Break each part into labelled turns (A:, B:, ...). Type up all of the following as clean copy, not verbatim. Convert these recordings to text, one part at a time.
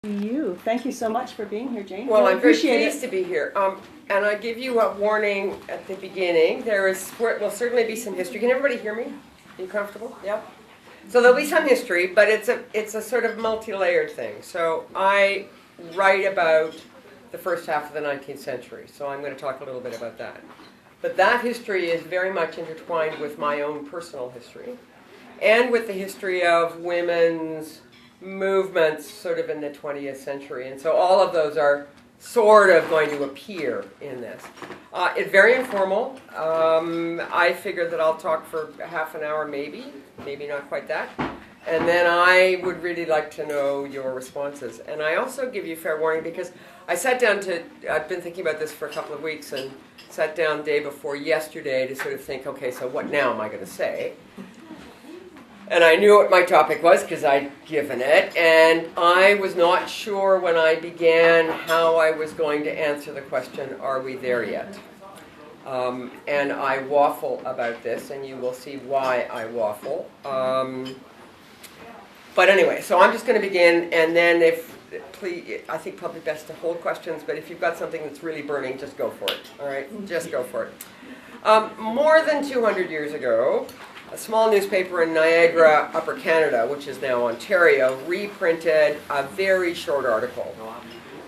A: You. Thank you so much for being here, Jane.
B: Well, I'm very pleased to be here. And I give you a warning at the beginning. There will certainly be some history. Can everybody hear me? Are you comfortable? Yeah? So there'll be some history, but it's a sort of multi-layered thing. So I write about the first half of the 19th century, so I'm going to talk a little bit about that. But that history is very much intertwined with my own personal history and with the history of women's movements sort of in the 20th century. And so all of those are sort of going to appear in this. It's very informal. I figured that I'll talk for half an hour maybe not quite that. And then I would really like to know your responses. And I also give you fair warning because I sat down I've been thinking about this for a couple of weeks and sat down day before yesterday to sort of think, okay, so what now am I going to say? And I knew what my topic was because I'd given it, and I was not sure when I began how I was going to answer the question, are we there yet? And I waffle about this, and you will see why I waffle. But anyway, so I'm just going to begin, and then please, I think probably best to hold questions, but if you've got something that's really burning, just go for it, all right? Just go for it. More than 200 years ago, a small newspaper in Niagara, Upper Canada, which is now Ontario, reprinted a very short article.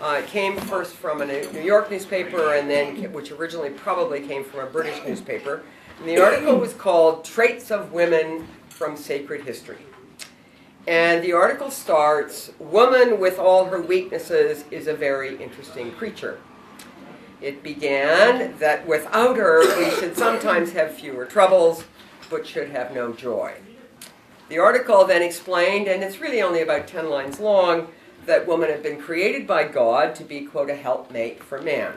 B: It came first from a New York newspaper, and then which originally probably came from a British newspaper. And the article was called "Traits of Women from Sacred History." And the article starts, "Woman with all her weaknesses is a very interesting creature." It began that without her we should sometimes have fewer troubles, but should have no joy. The article then explained, and it's really only about 10 lines long, that woman had been created by God to be, quote, a helpmate for man.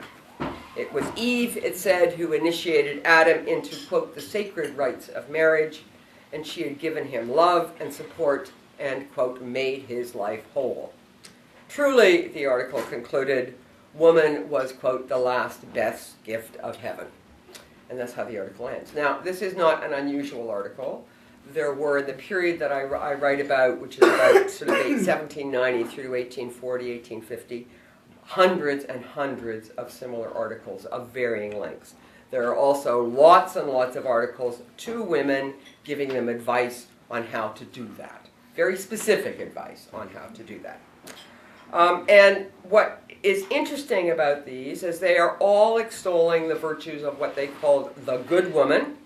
B: It was Eve, it said, who initiated Adam into, quote, the sacred rites of marriage, and she had given him love and support and, quote, made his life whole. Truly, the article concluded, woman was, quote, the last best gift of heaven. And that's how the article ends. Now, this is not an unusual article. There were, in the period that I write about, which is about sort of 1790 through to 1840, 1850, hundreds and hundreds of similar articles of varying lengths. There are also lots and lots of articles to women giving them advice on how to do that. Very specific advice on how to do that. And what is interesting about these is they are all extolling the virtues of what they called the good woman,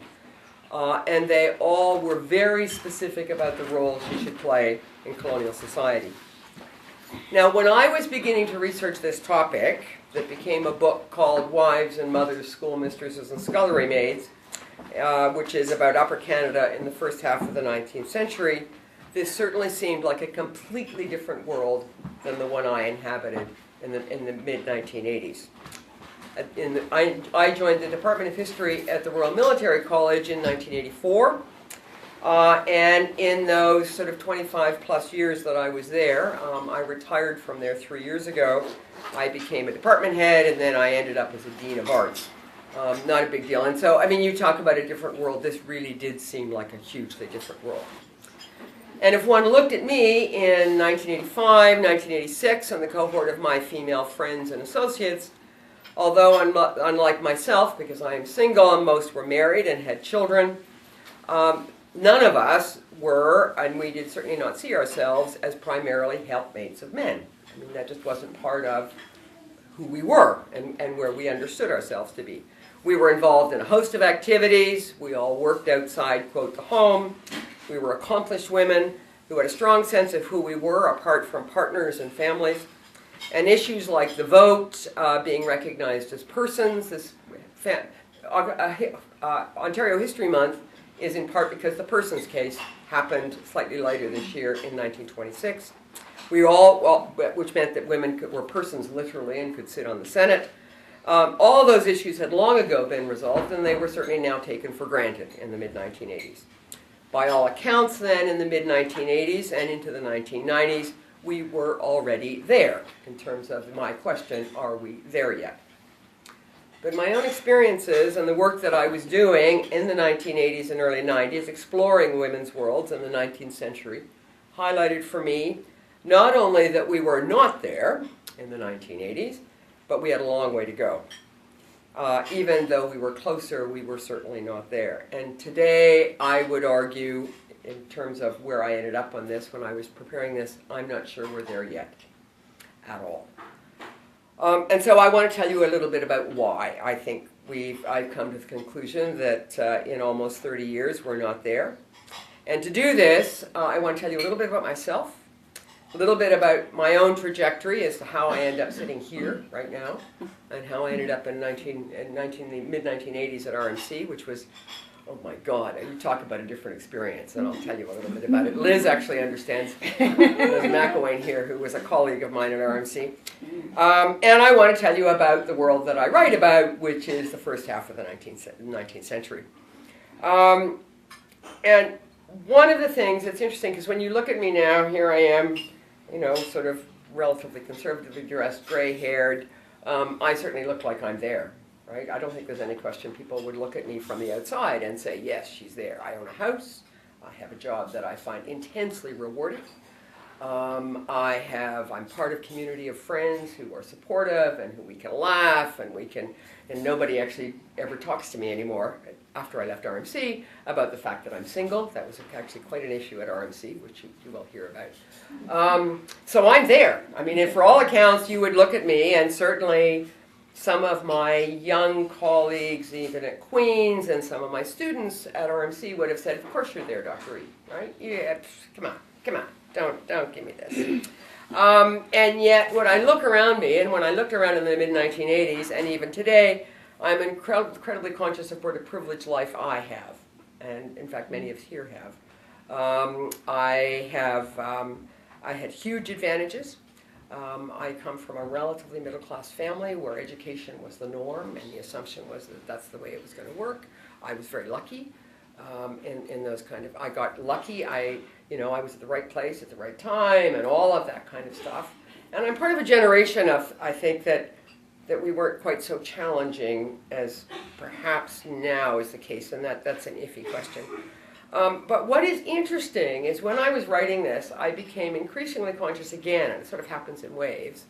B: and they all were very specific about the role she should play in colonial society. Now, when I was beginning to research this topic, that became a book called Wives and Mothers, Schoolmistresses and Scullery Maids, which is about Upper Canada in the first half of the 19th century, this certainly seemed like a completely different world than the one I inhabited in the mid-1980s. I joined the Department of History at the Royal Military College in 1984, and in those sort of 25 plus years that I was there, I retired from there 3 years ago. I became a department head, and then I ended up as a dean of arts. Not a big deal. And so, I mean, you talk about a different world. This really did seem like a hugely different world. And if one looked at me in 1985, 1986, and the cohort of my female friends and associates, although unlike myself, because I am single and most were married and had children, none of us were, and we did certainly not see ourselves as primarily helpmates of men. I mean, that just wasn't part of who we were and where we understood ourselves to be. We were involved in a host of activities. We all worked outside, quote, the home. We were accomplished women who had a strong sense of who we were apart from partners and families. And issues like the vote, being recognized as persons, this Ontario History Month is in part because the persons case happened slightly later this year in 1926. Which meant that women were persons literally and could sit on the Senate. All those issues had long ago been resolved, and they were certainly now taken for granted in the mid-1980s. By all accounts then, in the mid-1980s and into the 1990s, we were already there in terms of my question, are we there yet? But my own experiences and the work that I was doing in the 1980s and early 90s, exploring women's worlds in the 19th century, highlighted for me not only that we were not there in the 1980s, but we had a long way to go. Even though we were closer, we were certainly not there. And today, I would argue, in terms of where I ended up on this when I was preparing this, I'm not sure we're there yet at all. And so I want to tell you a little bit about why I think I've come to the conclusion that in almost 30 years we're not there. And to do this, I want to tell you a little bit about myself, a little bit about my own trajectory as to how I end up sitting here right now, and how I ended up in the mid-1980s at RMC, which was, oh my God, you talk about a different experience, and I'll tell you a little bit about it. Liz actually understands. Liz McElwain here, who was a colleague of mine at RMC. And I want to tell you about the world that I write about, which is the first half of the 19th century. And one of the things that's interesting, because when you look at me now, here I am, you know, sort of relatively conservatively dressed, gray-haired. I certainly look like I'm there. Right? I don't think there's any question people would look at me from the outside and say, yes, she's there. I own a house. I have a job that I find intensely rewarding. I'm part of a community of friends who are supportive and who we can laugh and nobody actually ever talks to me anymore after I left RMC about the fact that I'm single. That was actually quite an issue at RMC, which you will hear about. So I'm there. I mean, and for all accounts, you would look at me, and certainly some of my young colleagues, even at Queen's, and some of my students at RMC would have said, of course you're there, Dr. Righ, right? Yeah, come on, don't give me this. And yet, when I look around me, and when I looked around in the mid-1980s, and even today, I'm incredibly conscious of what a privileged life I have, and in fact, many of us here have. I had huge advantages. I come from a relatively middle-class family where education was the norm, and the assumption was that that's the way it was going to work. I was very lucky in those kind of. I got lucky. I was at the right place at the right time, and all of that kind of stuff. And I'm part of a generation of, I think, that we weren't quite so challenging as perhaps now is the case, and that's an iffy question. But what is interesting is when I was writing this, I became increasingly conscious again, and it sort of happens in waves,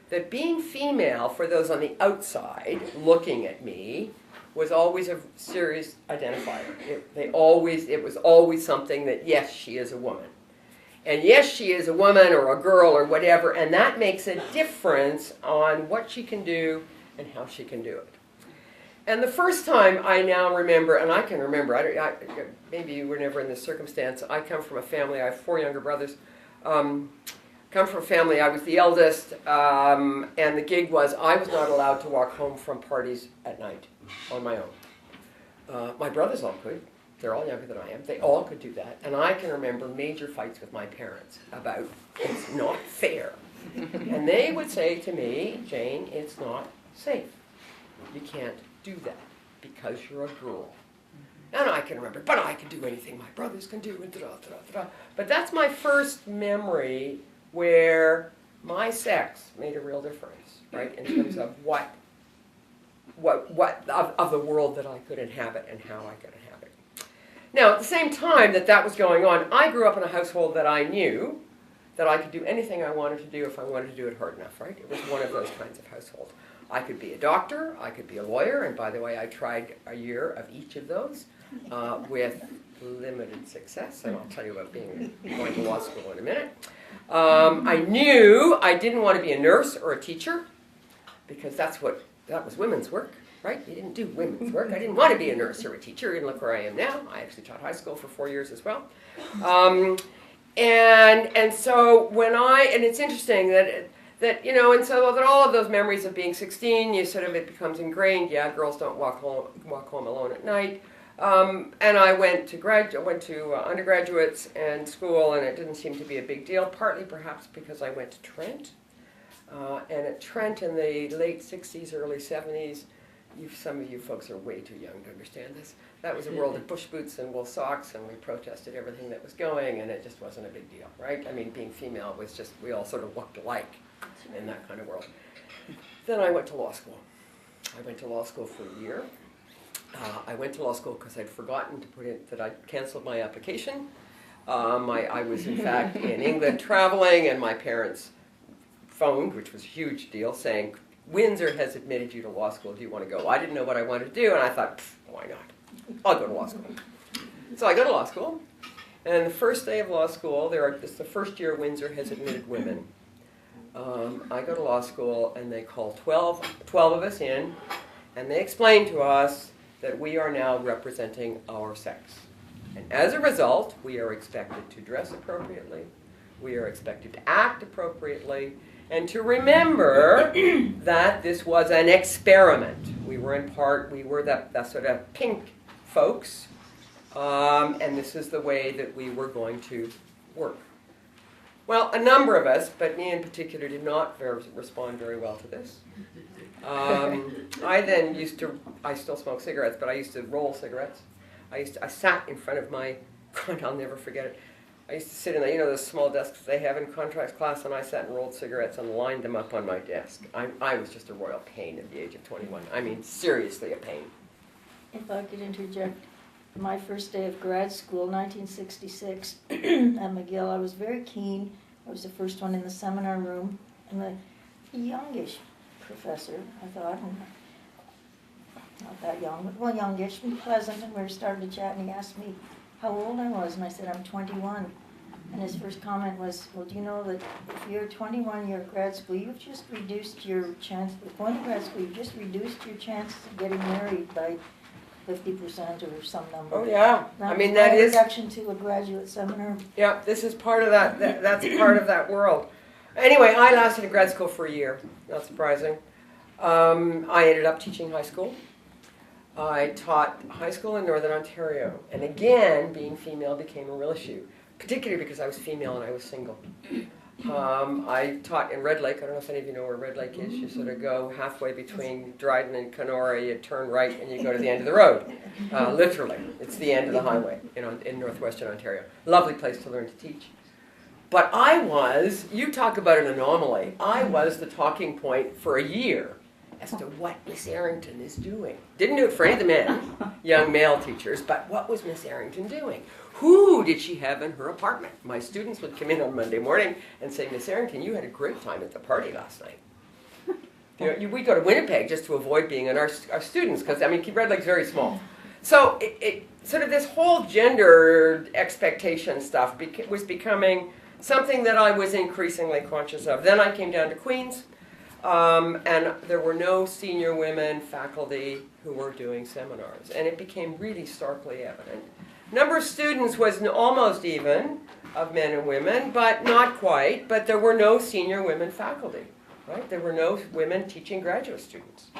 B: that being female, for those on the outside looking at me, was always a serious identifier. It was always something that, yes, she is a woman. And yes, she is a woman or a girl or whatever, and that makes a difference on what she can do and how she can do it. And the first time I now remember, and I can remember, maybe you were never in this circumstance, I come from a family, I have 4 younger brothers, come from a family, I was the eldest, and the gig was I was not allowed to walk home from parties at night on my own. My brothers all could. They're all younger than I am. They all could do that. And I can remember major fights with my parents about it's not fair. And they would say to me, Jane, it's not safe. You can't do that because you're a girl. And I can remember, but I can do anything my brothers can do, and da-da-da-da-da. But that's my first memory where my sex made a real difference, right, in terms of what of the world that I could inhabit and how I could inhabit. Now, at the same time that was going on, I grew up in a household that I knew that I could do anything I wanted to do if I wanted to do it hard enough, right? It was one of those kinds of households. I could be a doctor, I could be a lawyer, and by the way, I tried a year of each of those with limited success, and I'll tell you about going to law school in a minute. I knew I didn't want to be a nurse or a teacher, because that was women's work, right? You didn't do women's work. I didn't want to be a nurse or a teacher, and look where I am now. I actually taught high school for 4 years as well. And so and it's interesting that and so that all of those memories of being 16, it becomes ingrained. Yeah, girls don't walk home alone at night. And I went to undergraduates and school, and it didn't seem to be a big deal. Partly perhaps because I went to Trent, and at Trent in the late 60s, early 70s. Some of you folks are way too young to understand this. That was a world of bush boots and wool socks, and we protested everything that was going, and it just wasn't a big deal, right? I mean, being female was just, we all sort of looked alike in that kind of world. Then I went to law school. I went to law school for a year. I went to law school because I'd forgotten to put in that I'd canceled my application I was, in fact, in England traveling, and my parents phoned, which was a huge deal, saying, Windsor has admitted you to law school. Do you want to go? I didn't know what I wanted to do, and I thought, why not? I'll go to law school. So I go to law school, and the first day of law school, this is the first year Windsor has admitted women. I go to law school, and they call 12 of us in, and they explain to us that we are now representing our sex. And as a result, we are expected to dress appropriately, we are expected to act appropriately, and to remember that this was an experiment. We were the sort of pink folks, and this is the way that we were going to work. Well, a number of us, but me in particular, did not respond very well to this. I still smoke cigarettes, but I used to roll cigarettes. I sat in front of my, God, I'll never forget it. I used to sit in those small desks they have in contracts class, and I sat and rolled cigarettes and lined them up on my desk. I was just a royal pain at the age of 21. I mean, seriously a pain.
C: If I could interject, my first day of grad school, 1966, at McGill, I was very keen. I was the first one in the seminar room, and the youngish professor, I thought, not that young, but well, youngish and pleasant, and we were starting to chat, and he asked me how old I was, and I said, I'm 21. And his first comment was, well, do you know that if you're 21, you're at grad school, you've just reduced your chance, of going to grad school, you've just reduced your chances of getting married by 50% or some number.
B: Oh, yeah.
C: That was my introduction to a graduate seminar.
B: Yeah, this is part of that's part of that world. Anyway, I lasted in grad school for a year, not surprising. I ended up teaching high school. I taught high school in Northern Ontario. And again, being female became a real issue, particularly because I was female and I was single. I taught in Red Lake. I don't know if any of you know where Red Lake is. You sort of go halfway between Dryden and Kenora, you turn right and you go to the end of the road. Literally, it's the end of the highway in northwestern Ontario. Lovely place to learn to teach. But you talk about an anomaly, I was the talking point for a year as to what Miss Errington is doing. Didn't do it for any of the men, young male teachers, but what was Miss Errington doing? Who did she have in her apartment? My students would come in on Monday morning and say, Miss Errington, you had a great time at the party last night. We go to Winnipeg just to avoid being in our students, because, Red Lake's very small. So it sort of this whole gender expectation stuff was becoming something that I was increasingly conscious of. Then I came down to Queen's, and there were no senior women faculty who were doing seminars, and it became really starkly evident. Number of students was almost even of men and women, but not quite. But there were no senior women faculty, right? There were no women teaching graduate students.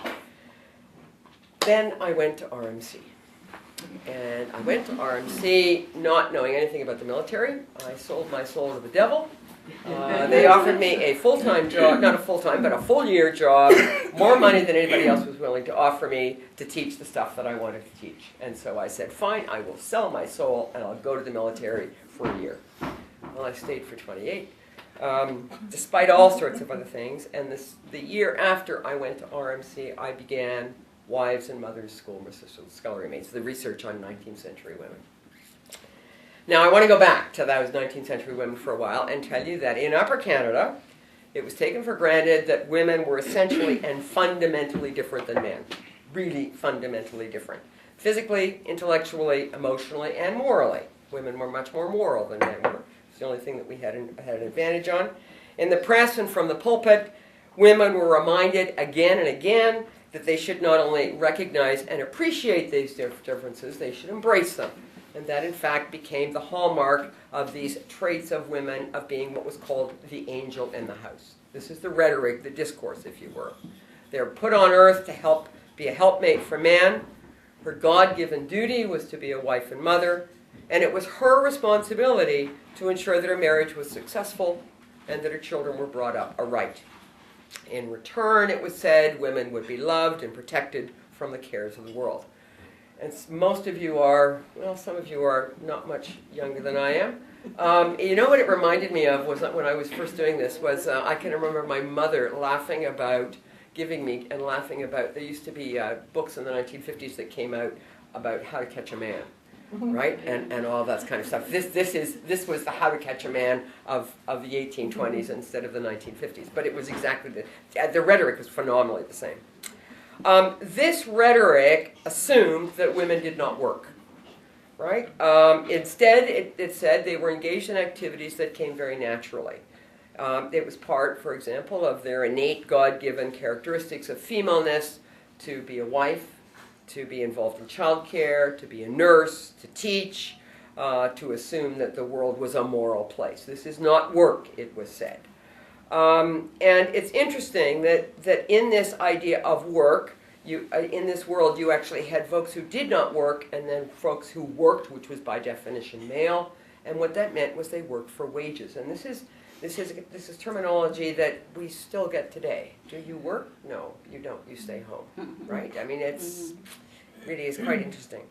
B: Then I went to RMC. And I went to RMC not knowing anything about the military. I sold my soul to the devil. They offered me a full-time job, not a full-time, but a full-year job, more money than anybody else was willing to offer me to teach the stuff that I wanted to teach. And so I said, fine, I will sell my soul and I'll go to the military for a year. Well, I stayed for 28, despite all sorts of other things. And the year after I went to RMC, I began Wives and Mothers School, mistresses, scullery maids, the research on 19th century women. Now, I want to go back to those 19th century women for a while and tell you that in Upper Canada, it was taken for granted that women were essentially and fundamentally different than men. Really fundamentally different. Physically, intellectually, emotionally, and morally. Women were much more moral than men were. It's the only thing that we had an advantage on. In the press and from the pulpit, women were reminded again and again that they should not only recognize and appreciate these differences, they should embrace them. And that, in fact, became the hallmark of these traits of women of being what was called the angel in the house. This is the rhetoric, the discourse, if you were. They're put on earth to be a helpmate for man. Her God-given duty was to be a wife and mother. And it was her responsibility to ensure that her marriage was successful and that her children were brought up aright. In return, it was said, women would be loved and protected from the cares of the world. And most of you are, well, some of you are not much younger than I am. You know what it reminded me of was when I was first doing this was I can remember my mother laughing about there used to be books in the 1950s that came out about how to catch a man. right? And all that kind of stuff. This was the How to Catch a Man of the 1820s instead of the 1950s. But it was exactly the rhetoric was phenomenally the same. This rhetoric assumed that women did not work, right? Instead, it said they were engaged in activities that came very naturally. It was part, for example, of their innate God-given characteristics of femaleness to be a wife, to be involved in childcare, to be a nurse, to teach, to assume that the world was a moral place. This is not work, it was said. And it's interesting that in this idea of work, in this world you actually had folks who did not work and then folks who worked, which was by definition male. And what that meant was they worked for wages. And this is terminology that we still get today. Do you work? No, you don't. You stay home, right? I mean, it's really is quite interesting.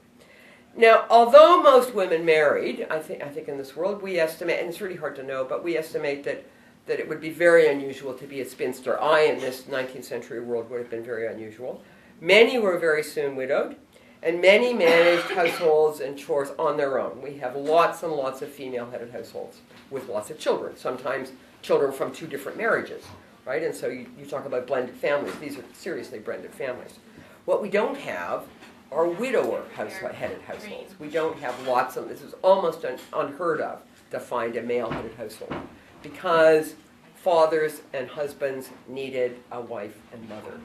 B: Now, although most women married, I think in this world we estimate, and it's really hard to know, but we estimate that it would be very unusual to be a spinster. In this 19th century world, would have been very unusual. Many were very soon widowed, and many managed households and chores on their own. We have lots and lots of female-headed households with lots of children, sometimes children from 2 different marriages, right? And so you talk about blended families. These are seriously blended families. What we don't have are widower-headed households. We don't have lots of, this is almost unheard of to find a male-headed household, because fathers and husbands needed a wife and mother.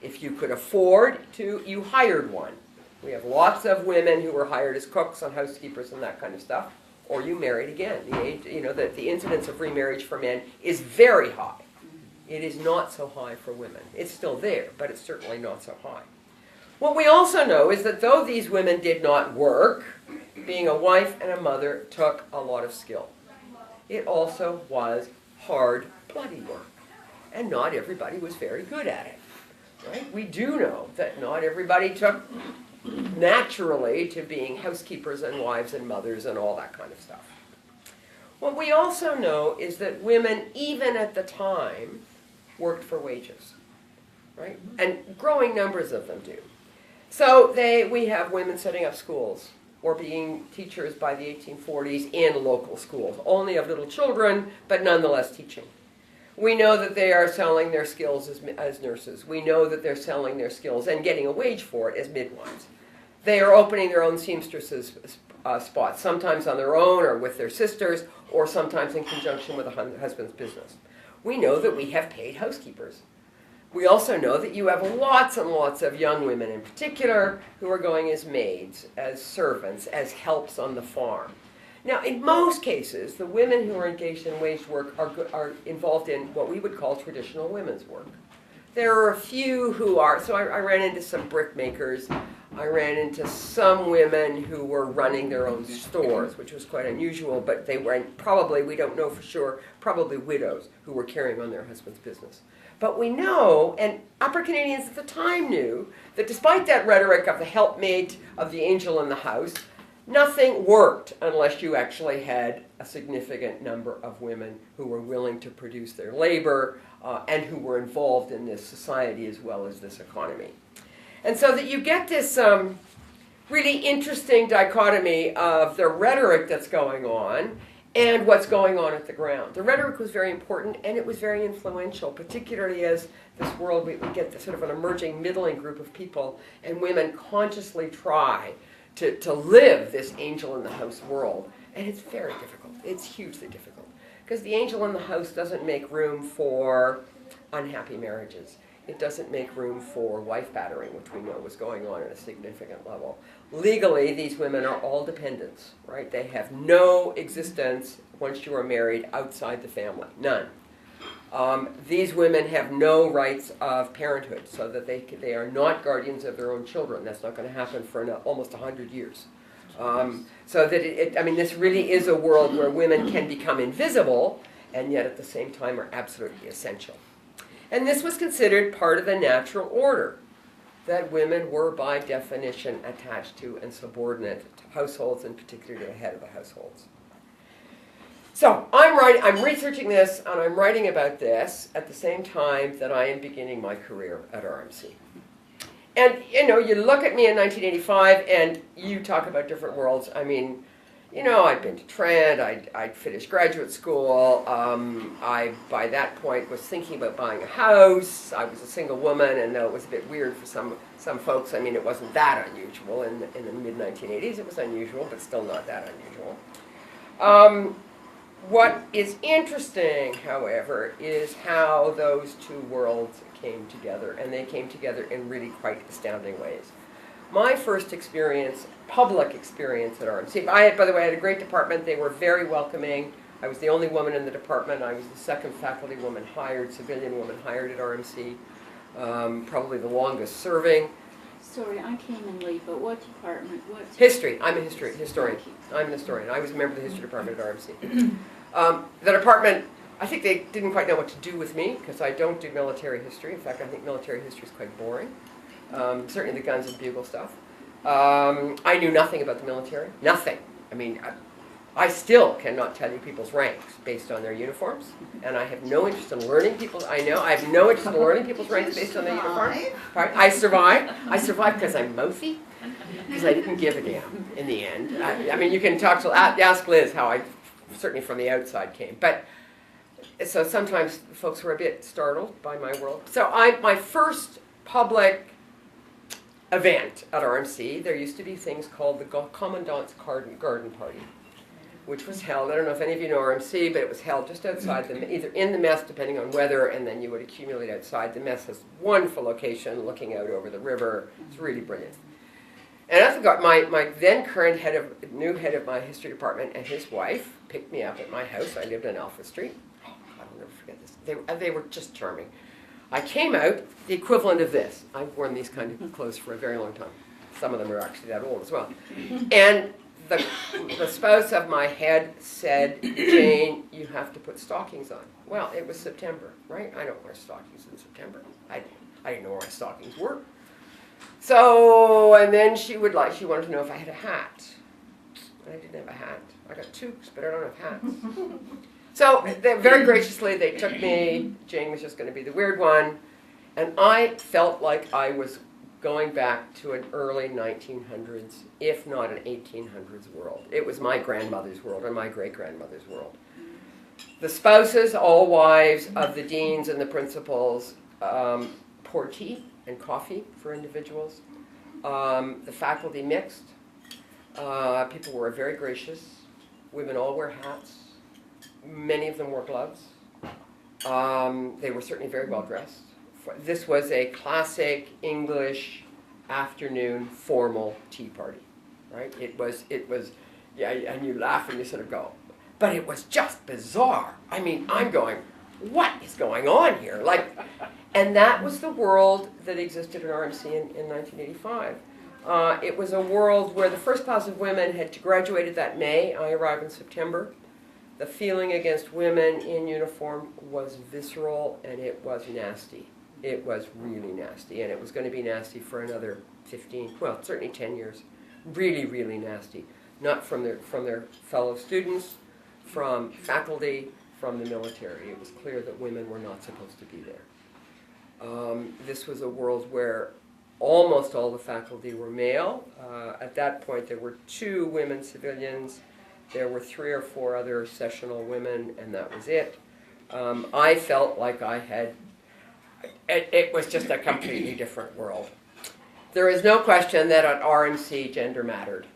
B: If you could afford to, you hired one. We have lots of women who were hired as cooks and housekeepers and that kind of stuff, or you married again. The incidence of remarriage for men is very high. It is not so high for women. It's still there, but it's certainly not so high. What we also know is that though these women did not work, being a wife and a mother took a lot of skill. It also was hard, bloody work. And not everybody was very good at it. Right? We do know that not everybody took naturally to being housekeepers and wives and mothers and all that kind of stuff. What we also know is that women, even at the time, worked for wages. Right? And growing numbers of them do. So we have women setting up schools or being teachers by the 1840s in local schools, only of little children, but nonetheless teaching. We know that they are selling their skills as nurses. We know that they're selling their skills and getting a wage for it as midwives. They are opening their own seamstresses spots, sometimes on their own or with their sisters, or sometimes in conjunction with a husband's business. We know that we have paid housekeepers. We also know that you have lots and lots of young women in particular who are going as maids, as servants, as helps on the farm. Now, in most cases, the women who are engaged in wage work are involved in what we would call traditional women's work. There are a few who are, so I ran into some brickmakers. I ran into some women who were running their own stores, which was quite unusual, but they were probably, we don't know for sure, probably widows who were carrying on their husband's business. But we know, and Upper Canadians at the time knew, that despite that rhetoric of the helpmate, of the angel in the house, nothing worked unless you actually had a significant number of women who were willing to produce their labor and who were involved in this society as well as this economy. And so that you get this really interesting dichotomy of the rhetoric that's going on and what's going on at the ground. The rhetoric was very important and it was very influential, particularly as this world, we get this sort of an emerging middling group of people, and women consciously try to live this angel in the house world. And it's very difficult. It's hugely difficult. Because the angel in the house doesn't make room for unhappy marriages. It doesn't make room for wife battering, which we know was going on at a significant level. Legally, these women are all dependents, right? They have no existence once you are married outside the family. None. These women have no rights of parenthood, so that they are not guardians of their own children. That's not going to happen for almost 100 years. So that this really is a world where women can become invisible, and yet at the same time are absolutely essential. And this was considered part of the natural order, that women were by definition attached to and subordinate to households, and particularly to the head of the households. So I'm researching this, and I'm writing about this at the same time that I am beginning my career at RMC. And, you know, you look at me in 1985 and you talk about different worlds. I mean, you know, I'd been to Trent, I'd finished graduate school, I, by that point, was thinking about buying a house. I was a single woman, and though it was a bit weird for some folks, I mean, it wasn't that unusual in the mid-1980s. It was unusual, but still not that unusual. What is interesting, however, is how those two worlds came together, and they came together in really quite astounding ways. My first experience, public experience at RMC, by the way, I had a great department. They were very welcoming. I was the only woman in the department. I was the second faculty woman hired, civilian woman hired at RMC, probably the longest serving.
D: Sorry, I came in late, but what department? What?
B: History. I'm a historian. I'm an historian. I was a member of the history department at RMC. The department, I think they didn't quite know what to do with me because I don't do military history. In fact, I think military history is quite boring. Certainly the guns and bugle stuff. I knew nothing about the military. Nothing. I mean, I still cannot tell you people's ranks based on their uniforms, and I have no interest in learning people's. I have no interest in learning people's ranks based on their uniforms. Pardon? I survived. I survived because I'm mouthy, because I didn't give a damn in the end. I mean, you can ask Liz how I, certainly from the outside, came. But so sometimes folks were a bit startled by my world. So my first public event at RMC, there used to be things called the Commandant's Garden Party, which was held, I don't know if any of you know RMC, but it was held just outside either in the mess, depending on weather, and then you would accumulate outside. The mess has a wonderful location looking out over the river. It's really brilliant. And I forgot, my then current new head of my history department and his wife picked me up at my house. I lived on Alpha Street. Oh, God, I'll never forget this. They were just charming. I came out the equivalent of this. I've worn these kind of clothes for a very long time. Some of them are actually that old as well. And the spouse of my head said, Jane, you have to put stockings on. Well, it was September, right? I don't wear stockings in September. I didn't know where my stockings were. So, and then she wanted to know if I had a hat. And I didn't have a hat. I got toques, but I don't have hats. So, very graciously, they took me. Jane was just going to be the weird one. And I felt like I was going back to an early 1900s, if not an 1800s world. It was my grandmother's world and my great-grandmother's world. The spouses, all wives of the deans and the principals, poured tea and coffee for individuals. The faculty mixed. People were very gracious. Women all wear hats. Many of them wore gloves. They were certainly very well dressed. This was a classic English afternoon formal tea party, right? It was, yeah, and you laugh and you sort of go, but it was just bizarre. I mean, I'm going, what is going on here? Like, and that was the world that existed at RMC in 1985. It was a world where the first class of women had graduated that May. I arrived in September. The feeling against women in uniform was visceral, and it was nasty. It was really nasty, and it was going to be nasty for another 15, well, certainly 10 years. Really, really nasty. Not from their fellow students, from faculty, from the military. It was clear that women were not supposed to be there. This was a world where almost all the faculty were male. At that point, there were 2 women civilians. There were 3 or 4 other sessional women, and that was it. I felt like I had... It was just a completely different world. There is no question that at RMC gender mattered,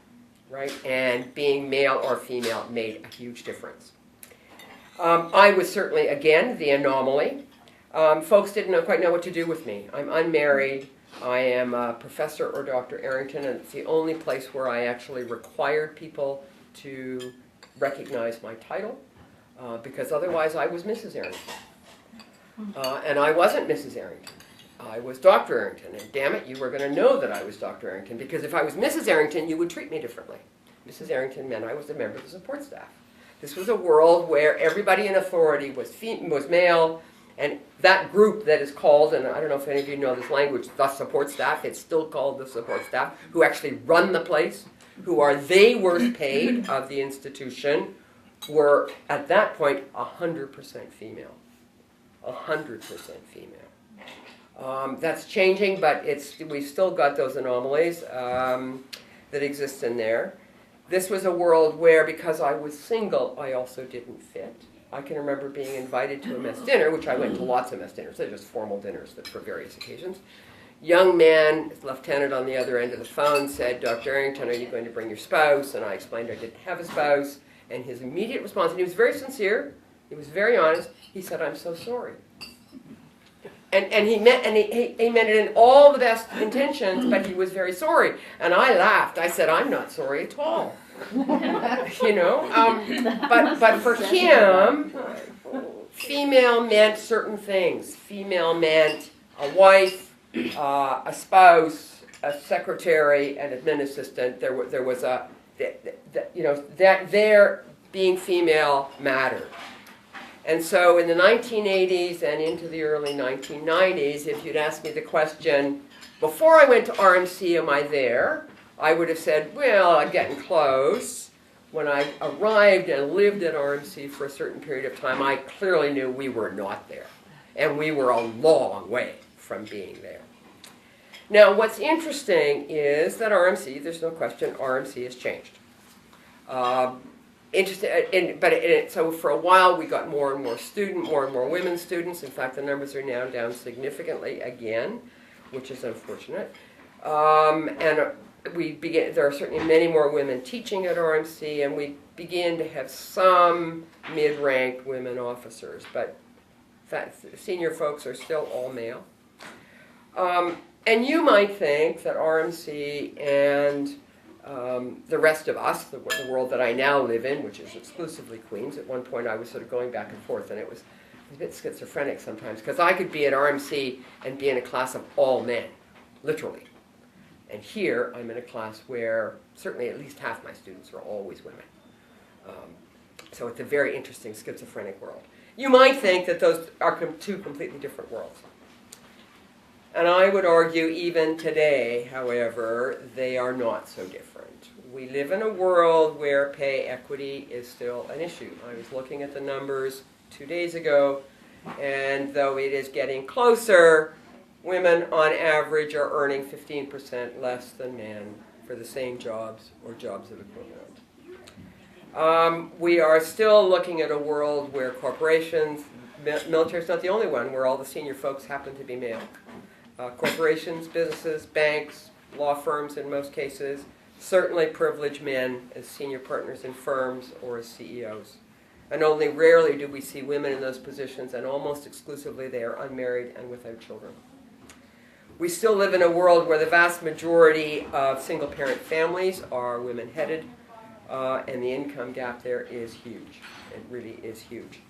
B: right? And being male or female made a huge difference. I was certainly, again, the anomaly. Folks didn't quite know what to do with me. I'm unmarried. I am a professor or Dr. Errington, and it's the only place where I actually required people to recognize my title, because otherwise I was Mrs. Errington. And I wasn't Mrs. Errington. I was Dr. Errington, and damn it, you were going to know that I was Dr. Errington, because if I was Mrs. Errington, you would treat me differently. Mrs. Errington meant I was a member of the support staff. This was a world where everybody in authority was male, and that group that is called, and I don't know if any of you know this language, the support staff, it's still called the support staff, who actually run the place, who are the worst paid of the institution, were at that point 100% female. 100% female. That's changing, but we've still got those anomalies that exist in there. This was a world where, because I was single, I also didn't fit. I can remember being invited to a mess dinner, which I went to lots of mess dinners. They're just formal dinners for various occasions. Young man, lieutenant on the other end of the phone, said, "Dr. Errington, are you going to bring your spouse?" And I explained I didn't have a spouse. And his immediate response, and he was very sincere, he was very honest, he said, "I'm so sorry." And he meant it in all the best intentions, but he was very sorry. And I laughed. I said, "I'm not sorry at all." You know, but for him, female meant certain things. Female meant a wife, a spouse, a secretary, an admin assistant. There was a, you know, that their being female mattered. And so in the 1980s and into the early 1990s, if you'd asked me the question, before I went to RMC, am I there? I would have said, well, I'm getting close. When I arrived and lived at RMC for a certain period of time, I clearly knew we were not there. And we were a long way from being there. Now, what's interesting is that RMC, there's no question, RMC has changed. So for a while we got more and more women students. In fact, the numbers are now down significantly again, which is unfortunate. There are certainly many more women teaching at RMC, and we begin to have some mid-ranked women officers, but senior folks are still all male. And you might think that RMC and the rest of us, the world that I now live in, which is exclusively Queens. At one point I was sort of going back and forth, and it was a bit schizophrenic sometimes, because I could be at RMC and be in a class of all men, literally. And here I'm in a class where certainly at least half my students are always women. So it's a very interesting schizophrenic world. You might think that those are two completely different worlds. And I would argue even today, however, they are not so different. We live in a world where pay equity is still an issue. I was looking at the numbers 2 days ago, and though it is getting closer, women on average are earning 15% less than men for the same jobs or jobs of equivalent. We are still looking at a world where corporations, military is not the only one, where all the senior folks happen to be male. Corporations, businesses, banks, law firms in most cases, certainly privilege men as senior partners in firms or as CEOs. And only rarely do we see women in those positions, and almost exclusively they are unmarried and without children. We still live in a world where the vast majority of single-parent families are women-headed, and the income gap there is huge. It really is huge.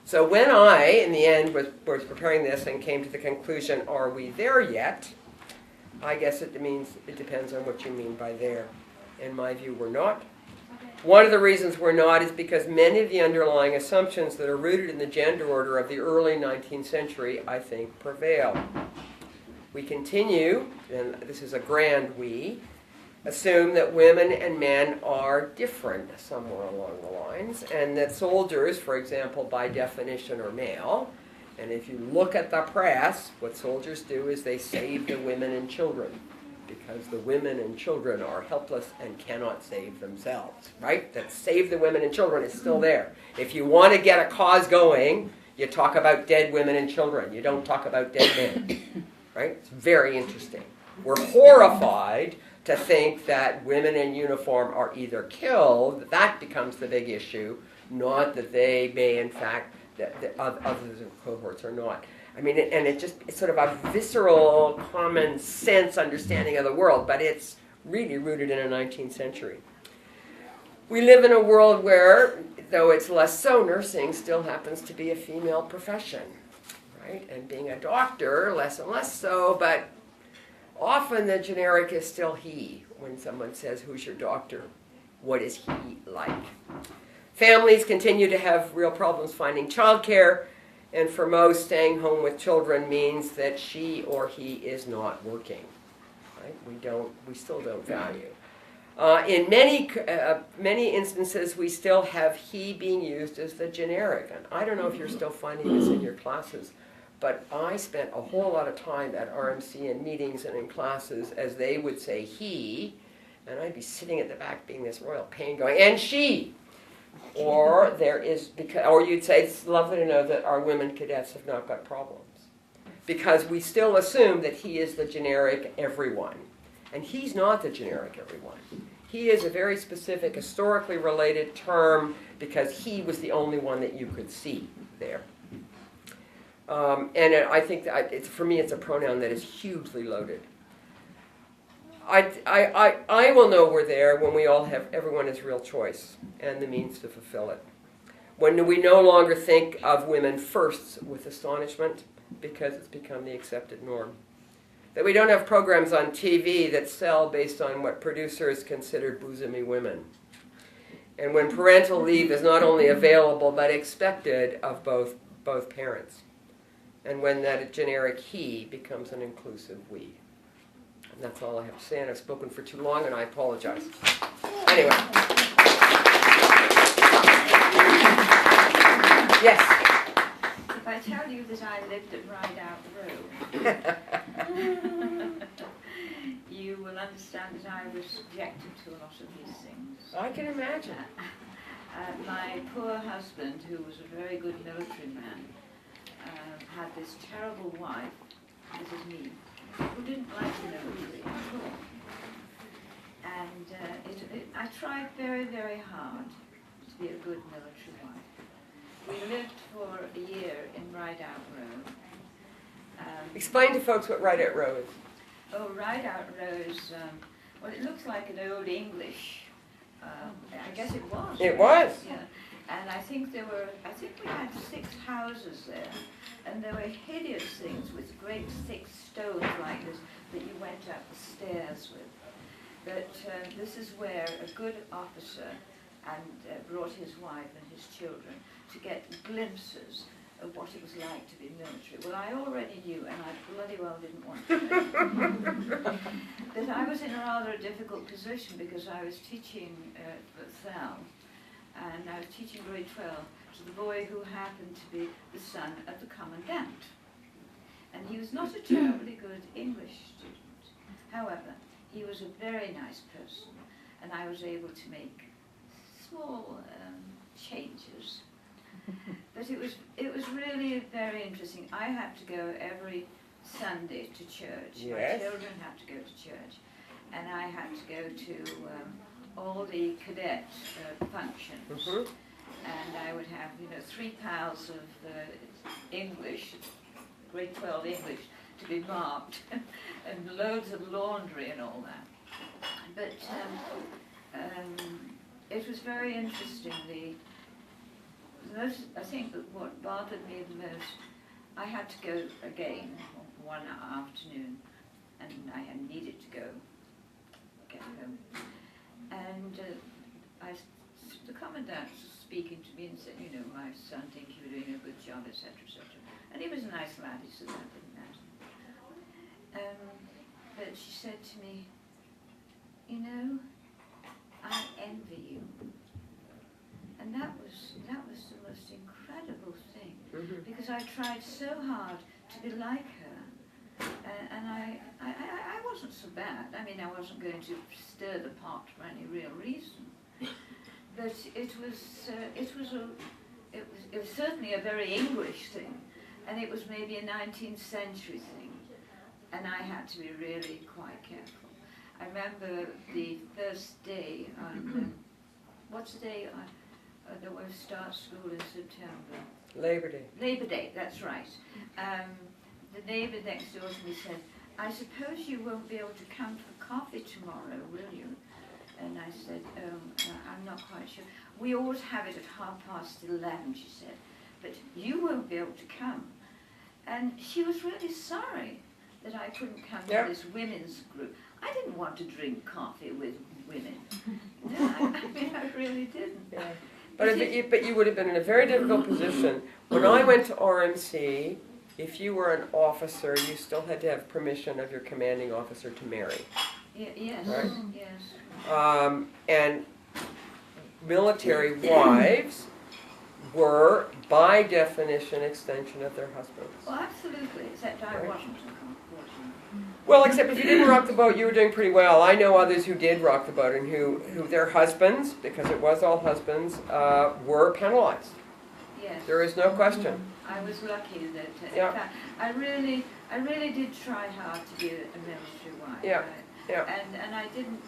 B: So when I, in the end, was preparing this and came to the conclusion, are we there yet? I guess it depends on what you mean by there. In my view, we're not. One of the reasons we're not is because many of the underlying assumptions that are rooted in the gender order of the early 19th century, I think, prevail. We continue, and this is a grand we, assume that women and men are different somewhere along the lines, and that soldiers, for example, by definition are male. And if you look at the press, what soldiers do is they save the women and children, because the women and children are helpless and cannot save themselves, right? That save the women and children is still there. If you want to get a cause going, you talk about dead women and children. You don't talk about dead men, right? It's very interesting. We're horrified to think that women in uniform are either killed. That becomes the big issue, not that they may, in fact, that others in cohorts are not. I mean, and it's sort of a visceral, common sense understanding of the world, but it's really rooted in the 19th century. We live in a world where, though it's less so, nursing still happens to be a female profession, right? And being a doctor, less and less so, but often the generic is still he. When someone says, who's your doctor? What is he like? Families continue to have real problems finding childcare, and for most, staying home with children means that she or he is not working. Right? We still don't value. In many instances, we still have he being used as the generic. And I don't know if you're still finding this in your classes, But I spent a whole lot of time at RMC in meetings and in classes as they would say he, and I'd be sitting at the back being this royal pain going, and she. Or or you'd say, it's lovely to know that our women cadets have not got problems. Because we still assume that he is the generic everyone. And he's not the generic everyone. He is a very specific, historically related term because he was the only one that you could see there. I think that for me, it's a pronoun that is hugely loaded. I will know we're there when we all have, everyone has real choice and the means to fulfill it. When we no longer think of women first with astonishment because it's become the accepted norm. That we don't have programs on TV that sell based on what producers consider bosomy women. And when parental leave is not only available but expected of both parents. And when that generic he becomes an inclusive we. And that's all I have to say, and I've spoken for too long, and I apologize. Anyway. Yes?
E: If I tell you that I lived at Righ Road, you will understand that I was subjected to a lot of these things.
B: I can imagine.
E: My poor husband, who was a very good military man, had this terrible wife, this is me, who didn't like the military at all. And I tried very, very hard to be a good military wife. We lived for a year in Righ Road.
B: Explain to folks what Right Out Row is.
E: Oh, Righ Row is, well, it looks like an old English. I guess it was.
B: It was.
E: Yeah. And I think we had 6 houses there. And there were hideous things with great thick stones like this that you went up the stairs with. But this is where a good officer brought his wife and his children to get glimpses of what it was like to be military. Well, I already knew, and I bloody well didn't want to know. But I was in a rather difficult position because I was teaching at Thal, and I was teaching grade 12 to the boy who happened to be the son of the commandant. And he was not a terribly good English student. However, he was a very nice person, and I was able to make small changes. But it was really very interesting. I had to go every Sunday to church.
B: Yes.
E: My children had to go to church, and I had to go to all the cadet functions.
B: Mm-hmm.
E: And I would have, 3 piles of English, grade 12 English, to be marked, and loads of laundry and all that. But it was very interesting. I think that what bothered me the most, I had to go again one afternoon, and I had needed to get home. And the commandant was speaking to me and said, my son thinks you were doing a good job, etc., etc. And he was a nice lad, he said that didn't matter. But she said to me, I envy you. And that was the most incredible thing, because I tried so hard to be like her, and I wasn't so bad. I mean, I wasn't going to stir the pot for any real reason, but it was certainly a very English thing, and it was maybe a 19th century thing, and I had to be really quite careful. I remember the first day on what's the day on? That we start school in September.
B: Labor Day.
E: Labor Day, that's right. The neighbour next door to me said, I suppose you won't be able to come for coffee tomorrow, will you? And I said, I'm not quite sure. We always have it at 11:30, she said, but you won't be able to come. And she was really sorry that I couldn't come to this women's group. I didn't want to drink coffee with women. No, I really didn't.
B: Yeah. But you would have been in a very difficult position. When I went to RMC, if you were an officer, you still had to have permission of your commanding officer to marry.
E: Yes,
B: right?
E: Yes.
B: And military wives were, by definition, extension of their husbands.
E: Well, absolutely, except I
B: Right.
E: wasn't.
B: Well, except if you didn't rock the boat, you were doing pretty well. I know others who did rock the boat and who their husbands, because it was all husbands, were penalized.
E: Yes.
B: There is no question.
E: I was lucky that,
B: Yeah.
E: in fact, I really did try hard to be a military wife.
B: Yeah,
E: Right?
B: yeah.
E: And I didn't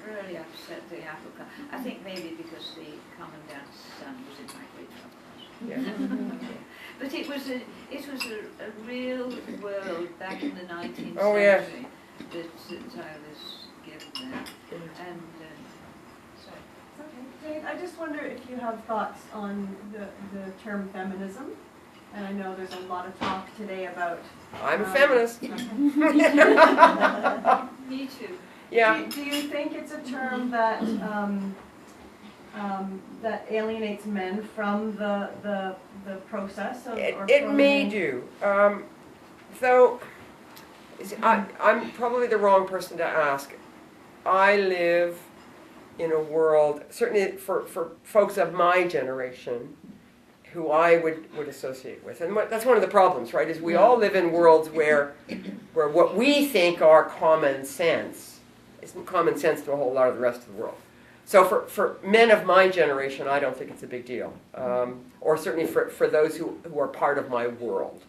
E: really upset the apple cart. I think maybe because the commandant's son was in my grade club.
B: Yeah.
E: But it was a real world back in the 19th
B: Oh, yes.
E: century that I was given there. And so.
A: Okay, Jane, I just wonder if you have thoughts on the term feminism. And I know there's a lot of talk today about...
B: I'm a feminist.
E: Me too.
B: Yeah.
A: Do you think it's a term that that alienates men from the process of, or
B: It
A: from
B: may
A: the-
B: do. Though, I'm probably the wrong person to ask. I live in a world, certainly for folks of my generation, who I would associate with. And that's one of the problems, right, is we all live in worlds where what we think are common sense isn't common sense to a whole lot of the rest of the world. So for men of my generation, I don't think it's a big deal. Or certainly for those who are part of my world.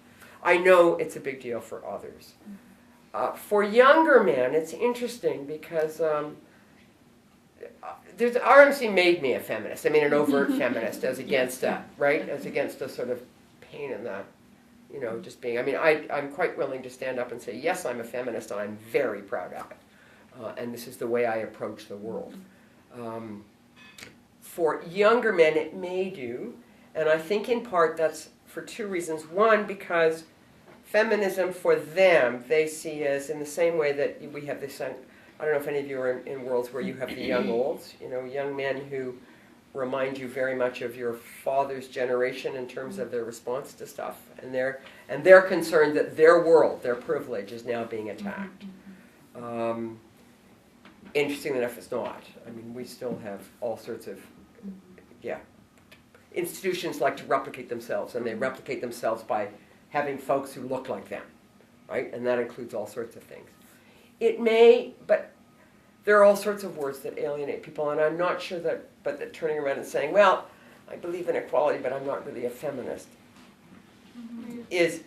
B: I know it's a big deal for others. For younger men, it's interesting because RMC made me a feminist. I mean, an overt feminist, as against a sort of pain in the, just being. I mean, I'm quite willing to stand up and say, yes, I'm a feminist, and I'm very proud of it. And this is the way I approach the world. For younger men, it may do, and I think in part that's for two reasons. One, because feminism for them, they see as in the same way that we have this. I don't know if any of you are in worlds where you have the young olds, young men who remind you very much of your father's generation in terms of their response to stuff, and they're concerned that their world, their privilege, is now being attacked. Interesting enough, it's not. I mean, we still have all sorts of, institutions like to replicate themselves, and they replicate themselves by having folks who look like them, right? And that includes all sorts of things. It may, but there are all sorts of words that alienate people, and I'm not sure that turning around and saying, well, I believe in equality, but I'm not really a feminist, is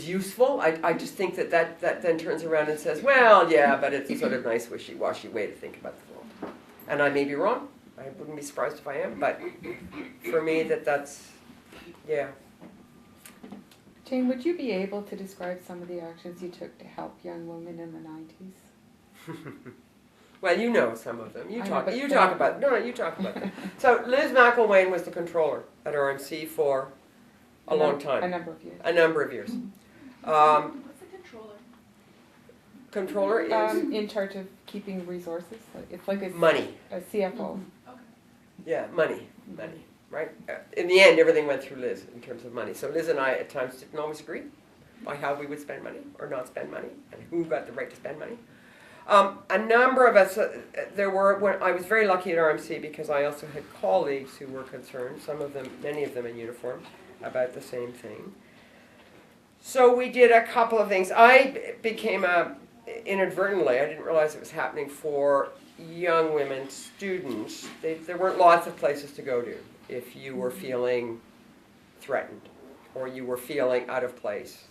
B: useful. I just think that then turns around and says, well, yeah, but it's a sort of nice wishy-washy way to think about the world. And I may be wrong. I wouldn't be surprised if I am, but for me, that's.
F: Jane, would you be able to describe some of the actions you took to help young women in the 90s?
B: Well, you know some of them. You
F: I know,
B: talk
F: but
B: about them. So Liz McElwain was the controller at RMC for a long time.
F: A number of years.
B: A number of years.
D: What's the controller?
B: Controller is
F: In charge of keeping resources. It's like
B: money.
F: a CFO.
B: Yeah, money, right? In the end, everything went through Liz in terms of money. So Liz and I at times didn't always agree by how we would spend money or not spend money and who got the right to spend money. A number of us, I was very lucky at RMC because I also had colleagues who were concerned, many of them in uniform, about the same thing. So we did a couple of things. I became inadvertently, I didn't realize it was happening for young women students. There weren't lots of places to go to if you were feeling threatened or you were feeling out of place.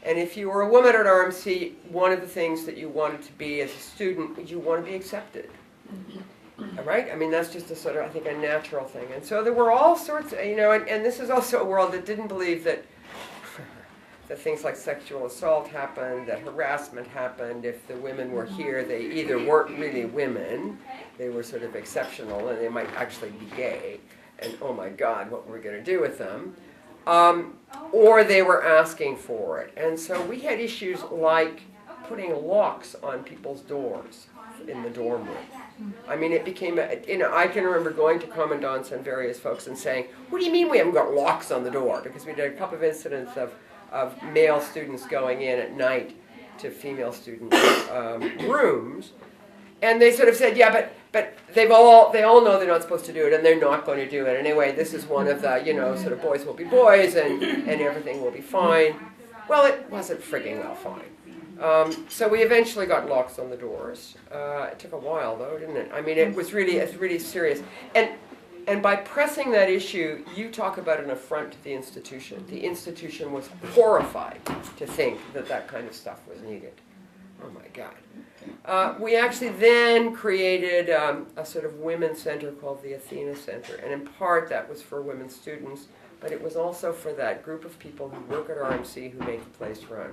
B: And if you were a woman at RMC, one of the things that you wanted to be as a student, you want to be accepted. Right? I mean, that's just a sort of, I think, a natural thing. And so there were all sorts of, and this is also a world that didn't believe that things like sexual assault happened, that harassment happened. If the women were here, they either weren't really women, they were sort of exceptional, and they might actually be gay. And oh my God, what were we going to do with them? Or they were asking for it. And so we had issues like putting locks on people's doors in the dorm room. I mean, it became, I can remember going to commandants and various folks and saying, what do you mean we haven't got locks on the door? Because we did a couple of incidents of male students going in at night to female students' rooms. And they sort of said, yeah, but they all know they're not supposed to do it, and they're not going to do it anyway. This is one of the, sort of boys will be boys, and everything will be fine. Well, it wasn't frigging well fine. So we eventually got locks on the doors. It took a while, though, didn't it? I mean, it's really serious. And by pressing that issue, you talk about an affront to the institution. The institution was horrified to think that kind of stuff was needed. Oh my God. We actually then created a sort of women's center called the Athena Center. And in part that was for women students, but it was also for that group of people who work at RMC who make the place run,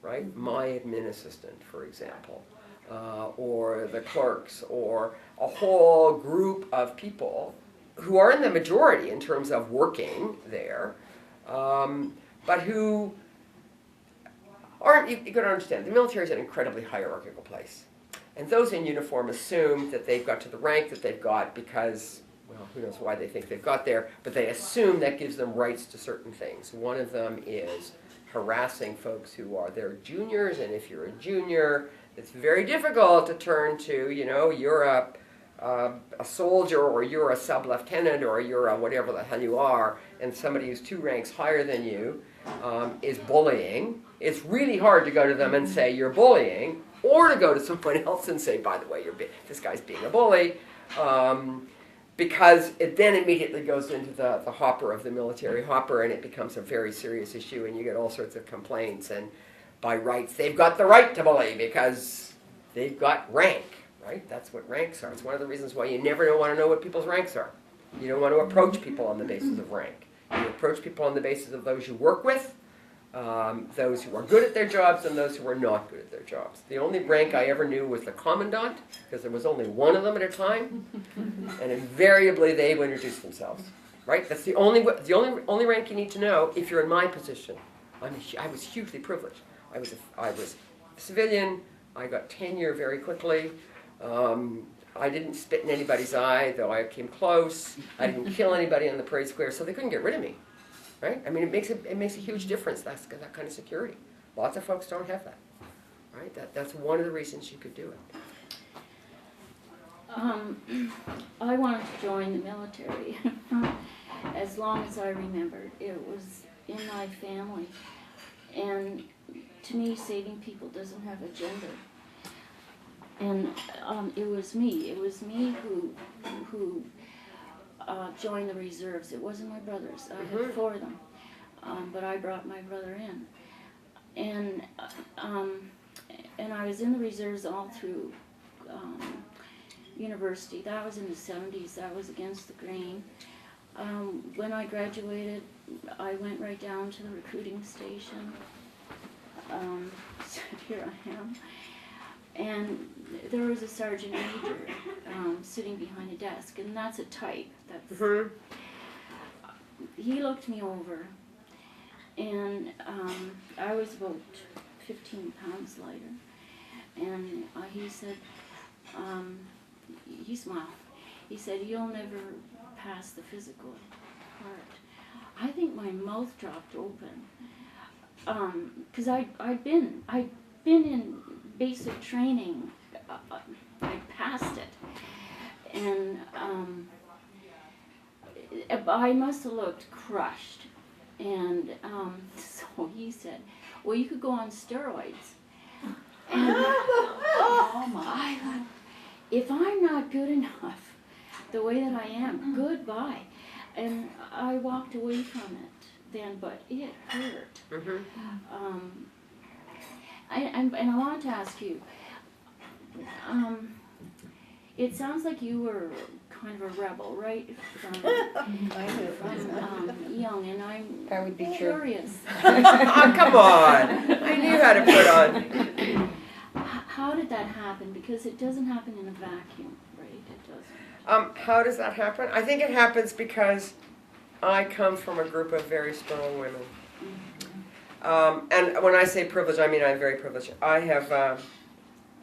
B: right? My admin assistant, for example, or the clerks, or a whole group of people who are in the majority in terms of working there, but who aren't, you got to understand, the military is an incredibly hierarchical place. And those in uniform assume that they've got to the rank that they've got because, well, who knows why they think they've got there, but they assume that gives them rights to certain things. One of them is harassing folks who are their juniors, and if you're a junior, it's very difficult to turn to, you're a soldier, or you're a sub-lieutenant, or you're a whatever the hell you are, and somebody who's 2 ranks higher than you is bullying. It's really hard to go to them and say you're bullying, or to go to someone else and say, by the way, this guy's being a bully, because it then immediately goes into the hopper of the military hopper, and it becomes a very serious issue, and you get all sorts of complaints, and by rights, they've got the right to bully because they've got rank. Right? That's what ranks are. It's one of the reasons why you never want to know what people's ranks are. You don't want to approach people on the basis of rank. You approach people on the basis of those you work with, those who are good at their jobs, and those who are not good at their jobs. The only rank I ever knew was the commandant, because there was only one of them at a time, and invariably they would introduce themselves. Right? That's the only rank you need to know if you're in my position. I was hugely privileged. I was a civilian. I got tenure very quickly. I didn't spit in anybody's eye, though I came close. I didn't kill anybody on the parade square, so they couldn't get rid of me. Right? I mean, it makes a huge difference. That kind of security. Lots of folks don't have that. Right? That's one of the reasons you could do it.
G: I wanted to join the military as long as I remembered. It was in my family, and to me, saving people doesn't have a gender. And it was me who joined the reserves. It wasn't my brothers. I had 4 of them, but I brought my brother in, and I was in the reserves all through university. That was in the 70s. That was against the grain. When I graduated, I went right down to the recruiting station. So here I am. And there was a sergeant major sitting behind a desk, and that's a type. He looked me over, and I was about 15 pounds lighter, and he said, he smiled. He said, "You'll never pass the physical part." I think my mouth dropped open, because I'd been in basic training. I passed it, and I must have looked crushed. And so he said, "Well, you could go on steroids." And oh my! I thought, if I'm not good enough, the way that I am, goodbye. And I walked away from it then, but it hurt. And I want to ask you, it sounds like you were kind of a rebel, right? From young, and I'm
F: That would be true.
G: curious.
B: Oh, come on. I knew how to put on.
G: How did that happen? Because it doesn't happen in a vacuum, right? It doesn't.
B: How does that happen? I think it happens because I come from a group of very strong women. And when I say privilege, I mean I'm very privileged. I have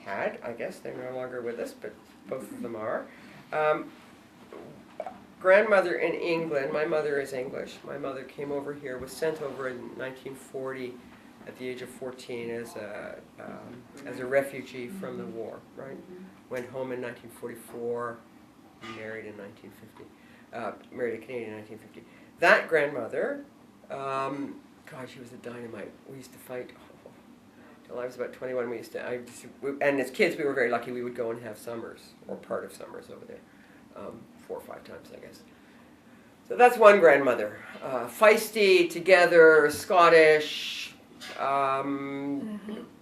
B: had, I guess they're no longer with us, but both of them are, grandmother in England. My mother is English. My mother came over here, was sent over in 1940 at the age of 14 as a refugee from the war, right? Went home in 1944, married in 1950, married a Canadian in 1950. That grandmother, God, she was a dynamite. We used to fight till I was about 21. And as kids, we were very lucky. We would go and have summers, or part of summers over there, 4 or 5 times, I guess. So that's one grandmother. Feisty, together, Scottish,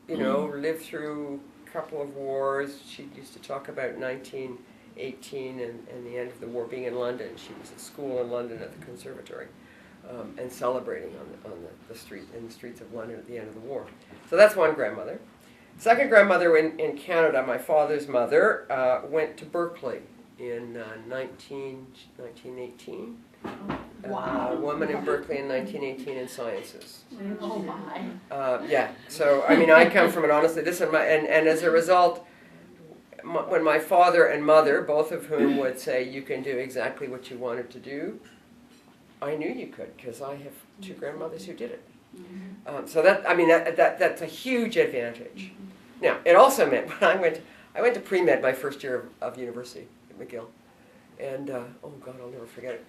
B: lived through a couple of wars. She used to talk about 1918 and the end of the war being in London. She was at school in London at the conservatory and celebrating on the street, in the streets of London at the end of the war. So that's one grandmother. Second grandmother in Canada, my father's mother, went to Berkeley in 1918.
C: Wow.
B: A woman in Berkeley in 1918 in sciences.
C: Oh my.
B: Yeah. So I mean, I come from it honestly. And as a result, when my father and mother, both of whom would say you can do exactly what you wanted to do, I knew you could because I have 2 grandmothers who did it. So that's a huge advantage. Now it also meant when I went to pre-med my first year of university at McGill, and oh God, I'll never forget it.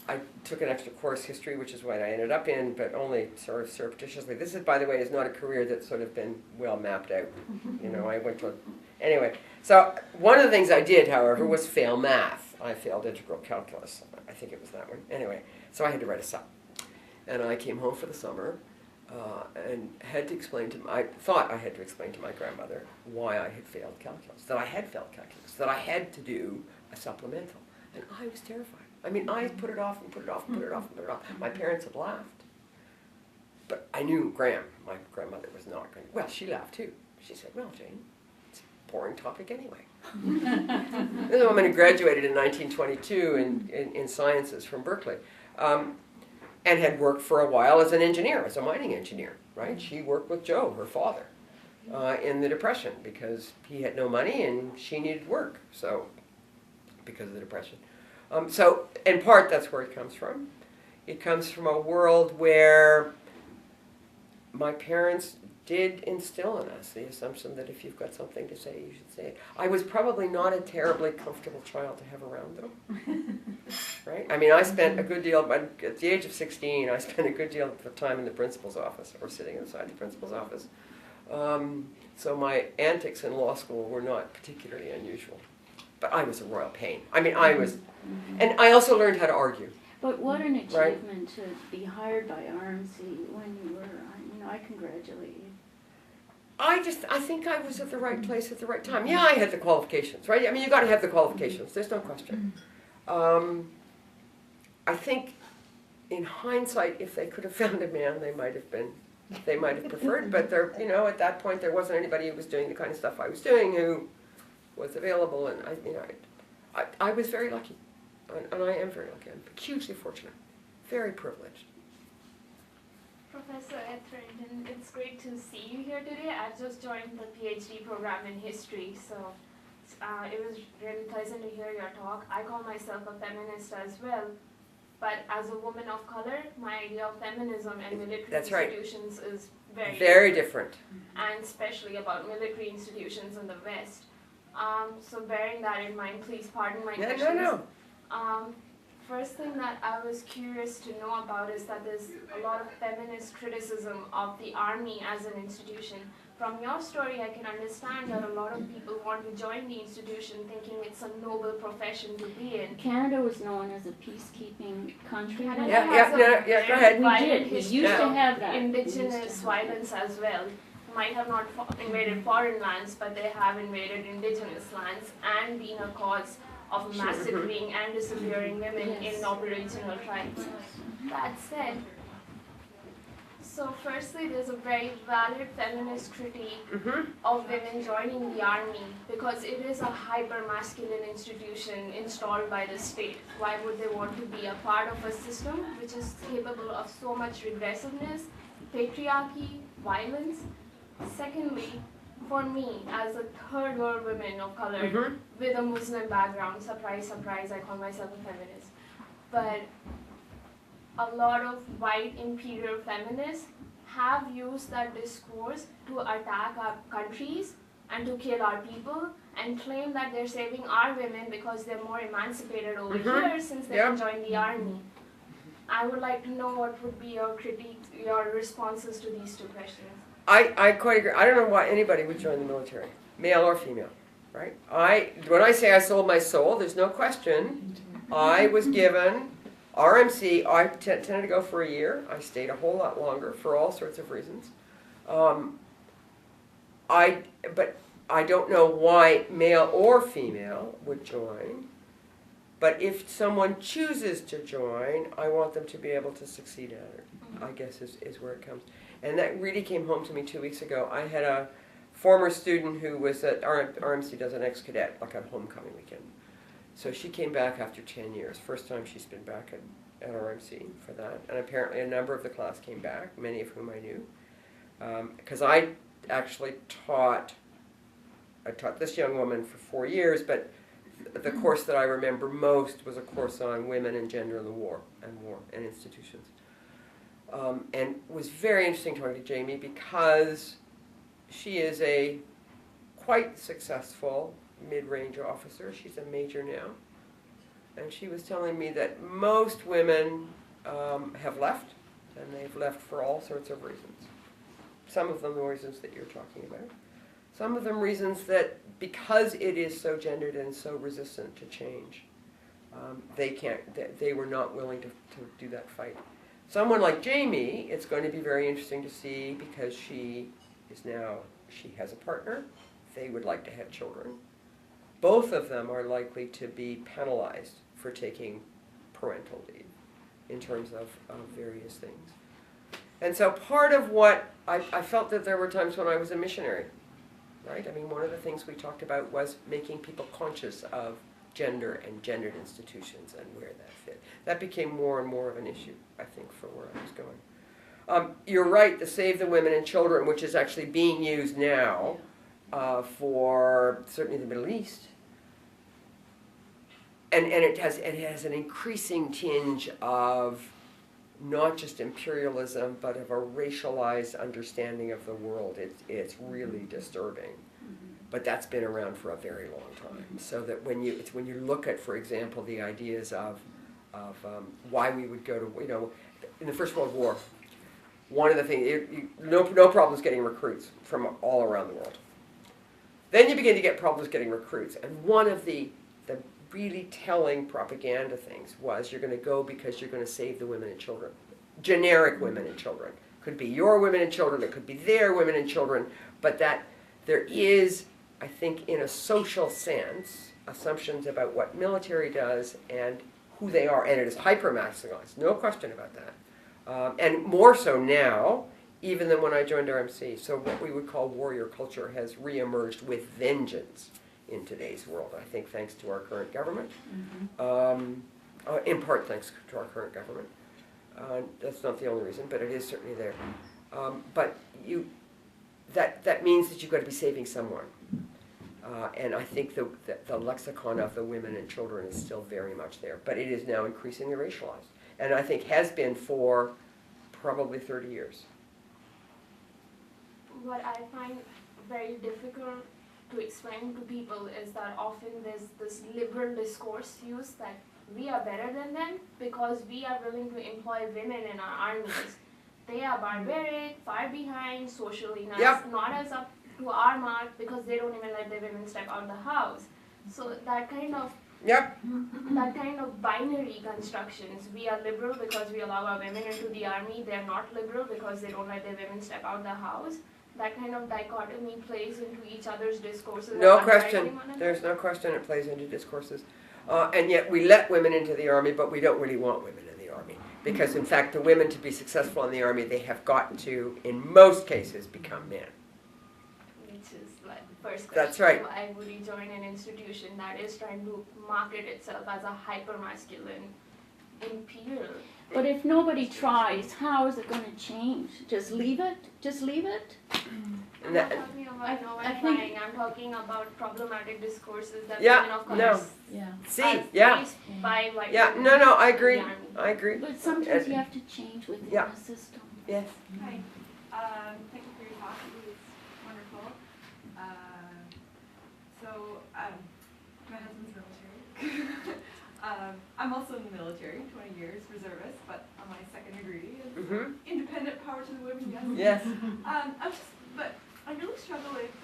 B: I took an extra course, history, which is what I ended up in, but only sort of surreptitiously. This is, by the way, is not a career that's sort of been well mapped out. I went to, anyway. So one of the things I did, however, was fail math. I failed integral calculus. I think it was that one. Anyway, so I had to write a sum. And I came home for the summer and had to explain I thought I had to explain to my grandmother why I had failed calculus, that I had failed calculus, that I had to do a supplemental. And I was terrified. I mean, I put it off and put it off and put it off and put it off. My parents had laughed. But I knew my grandmother, was not going to. Well, she laughed too. She said, well, Jane, it's a boring topic anyway. There's a woman who graduated in 1922 in sciences from Berkeley and had worked for a while as an engineer, as a mining engineer, right? She worked with Joe, her father, in the Depression because he had no money and she needed work. So, because of the Depression. So, in part, that's where it comes from. It comes from a world where my parents did instill in us the assumption that if you've got something to say, you should say it. I was probably not a terribly comfortable child to have around, though. Right? I mean, I spent a good deal, at the age of 16, I spent a good deal of time in the principal's office, or sitting inside the principal's office. So my antics in law school were not particularly unusual. But I was a royal pain. I mean, and I also learned how to argue.
G: But what an achievement to be hired by RMC when you were, I congratulate you.
B: I think I was at the right place at the right time. Yeah, I had the qualifications, right? I mean, you got to have the qualifications. There's no question. I think, in hindsight, if they could have found a man, they might have preferred. But at that point, there wasn't anybody who was doing the kind of stuff I was doing who was available, and I was very lucky, and I am very lucky. I'm hugely fortunate, very privileged.
D: Professor Errington, it's great to see you here today. I just joined the PhD program in history, so it was really pleasant to hear your talk. I call myself a feminist as well, but as a woman of color, my idea of feminism and military institutions is very different, and especially about military institutions in the West. So bearing that in mind, please pardon my questions.
B: No.
D: First thing that I was curious to know about is that there's a lot of feminist criticism of the army as an institution. From your story, I can understand that a lot of people want to join the institution thinking it's a noble profession to be in.
G: Canada was known as a peacekeeping country.
B: Go ahead.
G: We did. We used to have that.
D: Indigenous violence as well. Might have not invaded foreign lands, but they have invaded indigenous lands and been a cause of massacring and disappearing women in Aboriginal tribes. That said, so firstly, there's a very valid feminist critique of women joining the army because it is a hyper-masculine institution installed by the state. Why would they want to be a part of a system which is capable of so much regressiveness, patriarchy, violence? Secondly, for me, as a third world woman of color with a Muslim background, surprise, surprise, I call myself a feminist, but a lot of white imperial feminists have used that discourse to attack our countries and to kill our people and claim that they're saving our women because they're more emancipated over here since they can join the army. I would like to know what would be your critique, your responses to these two questions.
B: I quite agree. I don't know why anybody would join the military, male or female, right? When I say I sold my soul, there's no question. I was given RMC. I tended to go for a year. I stayed a whole lot longer for all sorts of reasons. But I don't know why male or female would join. But if someone chooses to join, I want them to be able to succeed at it, I guess is where it comes. And that really came home to me 2 weeks ago. I had a former student who was at RMC, does an ex-cadet, like a homecoming weekend. So she came back after 10 years. First time she's been back at RMC for that. And apparently a number of the class came back, many of whom I knew. Because I actually taught this young woman for 4 years, but the course that I remember most was a course on women and gender in the war and institutions. And it was very interesting talking to Jamie because she is a quite successful mid-range officer. She's a major now. And she was telling me that most women have left, and they've left for all sorts of reasons. Some of them the reasons that you're talking about. Some of them reasons that because it is so gendered and so resistant to change, they were not willing to do that fight. Someone like Jamie, it's going to be very interesting to see because she has a partner. They would like to have children. Both of them are likely to be penalized for taking parental leave in terms of various things. And so part of what I felt that there were times when I was a missionary, right? I mean, one of the things we talked about was making people conscious of gender and gendered institutions and where that fit. That became more and more of an issue, I think, for where I was going. You're right, the Save the Women and Children, which is actually being used now for certainly the Middle East. And it has an increasing tinge of not just imperialism, but of a racialized understanding of the world. It's really disturbing. But that's been around for a very long time. So that when you look at, for example, the ideas of why we would go to, in the First World War, one of the things, no problems getting recruits from all around the world. Then you begin to get problems getting recruits. And one of the really telling propaganda things was you're going to go because you're going to save the women and children. Generic women and children. Could be your women and children, it could be their women and children, but that there is, I think, in a social sense, assumptions about what military does and who they are, and it is hyper-masculinized, no question about that. And more so now, even than when I joined RMC. So what we would call warrior culture has reemerged with vengeance in today's world, I think, thanks to our current government. In part thanks to our current government. That's not the only reason, but it is certainly there. But that means that you've got to be saving someone. And I think the lexicon of the women and children is still very much there, but it is now increasingly racialized. And I think has been for probably 30 years.
D: What I find very difficult to explain to people is that often there's this liberal discourse used that we are better than them because we are willing to employ women in our armies. They are barbaric, far behind, socially not as up to our mark because they don't even let their women step out the house. So that kind of binary constructions. We are liberal because we allow our women into the army. They're not liberal because they don't let their women step out the house. That kind of dichotomy plays into each other's discourses.
B: No question. There's no question it plays into discourses. And yet we let women into the army, but we don't really want women in the army. Because in fact, the women to be successful in the army, they have got to, in most cases, become men.
D: Which is like the first question.
B: That's right.
D: Why would you join an institution that is trying to market itself as a hyper-masculine, imperial?
G: But if nobody tries, how is it going to change? Just leave it? Just leave it?
D: I'm not talking about no one trying. I'm talking about problematic discourses that women of color
G: Yeah.
D: by white women.
B: I agree. I agree.
G: But sometimes you have to change within the system.
B: Yes.
D: Right.
H: Thank you for your talk. It was wonderful. My husband's military. I'm also in the military, 20 years, reservist, but on my second degree. It's independent power to the women, yes.
B: Yes.
H: But I really struggle with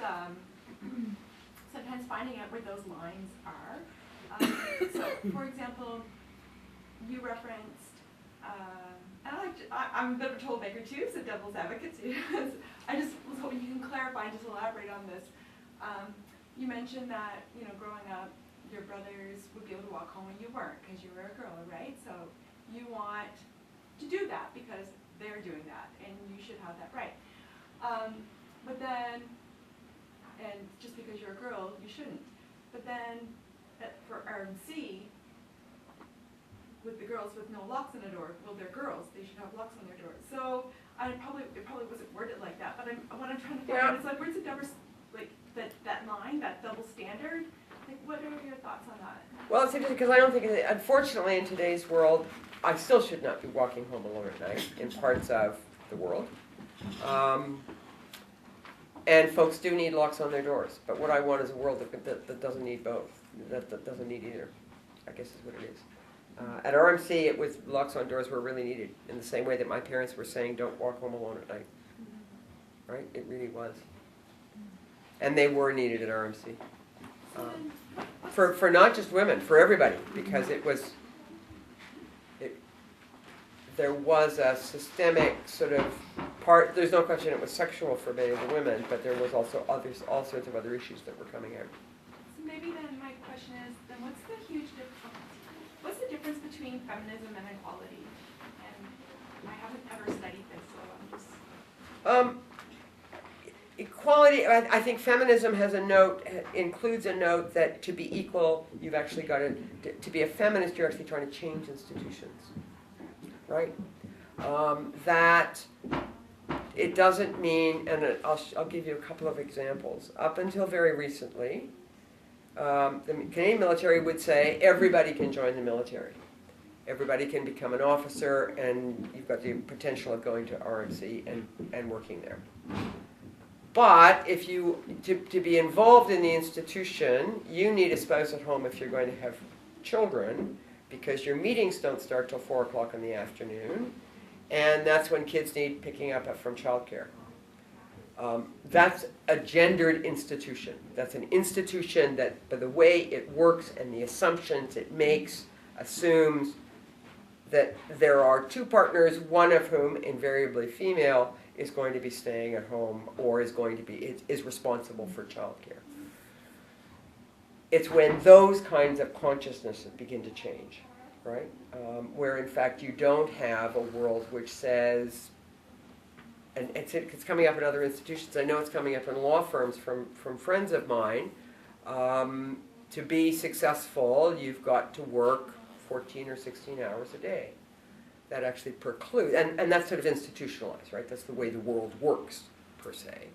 H: sometimes finding out where those lines are. So, for example, you referenced, and I'm a bit of a troublemaker too, so devil's advocate too. I just was hoping you can clarify and just elaborate on this. You mentioned that, growing up, your brothers would be able to walk home when you weren't because you were a girl, right? So you want to do that because they're doing that, and you should have that right. But then, and just because you're a girl, you shouldn't. But then, for RMC, with the girls with no locks on the door, well, they're girls, they should have locks on their doors. So it probably wasn't worded like that, but what I'm trying to find out is like, where's the double, like that line, that double standard? Like, what are your thoughts on that?
B: Well, it's interesting because I don't think, unfortunately, in today's world, I still should not be walking home alone at night in parts of the world. And folks do need locks on their doors, but what I want is a world that doesn't need both, that doesn't need either, I guess is what it is. At RMC, it was locks on doors were really needed, in the same way that my parents were saying, don't walk home alone at night. Right? It really was. And they were needed at RMC. For not just women, for everybody, because there was a systemic sort of part, there's no question it was sexual for many of the women, but there was also all sorts of other issues that were coming out.
H: So maybe then my question is, then what's the difference between feminism and equality? And I haven't ever studied this, so I'm just...
B: Equality, I think feminism has includes a note that to be equal, you've actually got to be a feminist, you're actually trying to change institutions, right? That it doesn't mean, and I'll give you a couple of examples. Up until very recently, the Canadian military would say everybody can join the military. Everybody can become an officer, and you've got the potential of going to RMC and working there. But if to be involved in the institution, you need a spouse at home if you're going to have children, because your meetings don't start till 4 o'clock in the afternoon, and that's when kids need picking up from childcare. That's a gendered institution. That's an institution that, by the way it works and the assumptions it makes, assumes that there are two partners, one of whom, invariably female, is going to be staying at home or is responsible for childcare. It's when those kinds of consciousnesses begin to change, right? Where in fact you don't have a world which says, and it's coming up in other institutions, I know it's coming up in law firms from friends of mine, to be successful you've got to work 14 or 16 hours a day. That actually precludes, and that's sort of institutionalized, right? That's the way the world works, per se.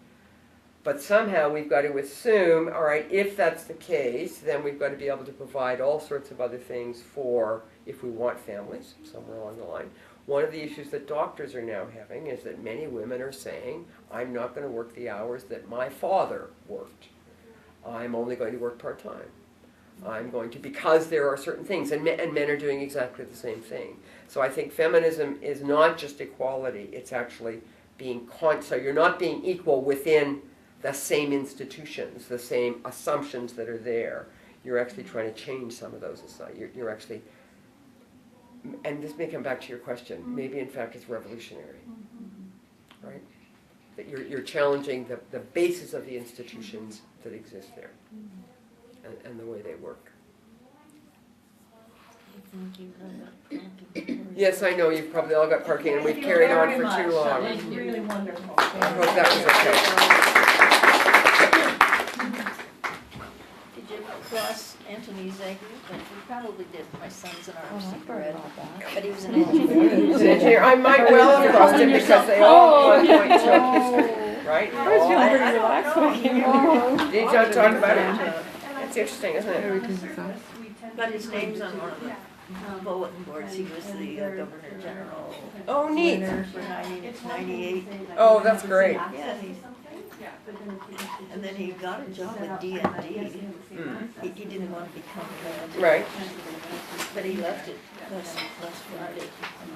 B: But somehow we've got to assume, all right, if that's the case, then we've got to be able to provide all sorts of other things for, if we want families, somewhere along the line. One of the issues that doctors are now having is that many women are saying, I'm not going to work the hours that my father worked. I'm only going to work part-time. I'm going to, because there are certain things, and men are doing exactly the same thing. So I think feminism is not just equality, it's actually being, so you're not being equal within the same institutions, the same assumptions that are there. You're actually trying to change some of those aside. You're actually, and this may come back to your question, maybe in fact it's revolutionary, right? That you're challenging the basis of the institutions that exist there. And the way they work.
C: Thank you for that.
B: Yes, I know you've probably all got parking and we've carried on for too long.
A: It's really wonderful.
B: I hope that
C: Did you cross Anthony Zeggy? You probably did. My son's an RMC grad, but he was an engineer.
B: was okay. Engineer, I might well have crossed it because they all at one point took history, right?
F: I was feeling pretty relaxed when I came home.
B: Did you talk about it? It's interesting, isn't it?
F: Everything's
C: But his name's on one of the
E: bulletin boards. He was the Governor General
B: Oh, neat.
E: winner for 98.
B: Oh, that's great.
E: Yeah, and then he got a job with D&D. He didn't want to become president.
B: Right.
E: But he left it last Friday,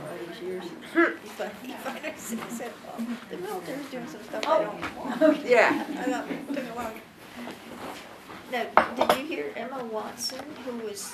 E: all these years. He finally said, oh, the military's doing some stuff I don't want.
B: Yeah.
E: I thought, took a while. Now, did you hear Emma Watson, who was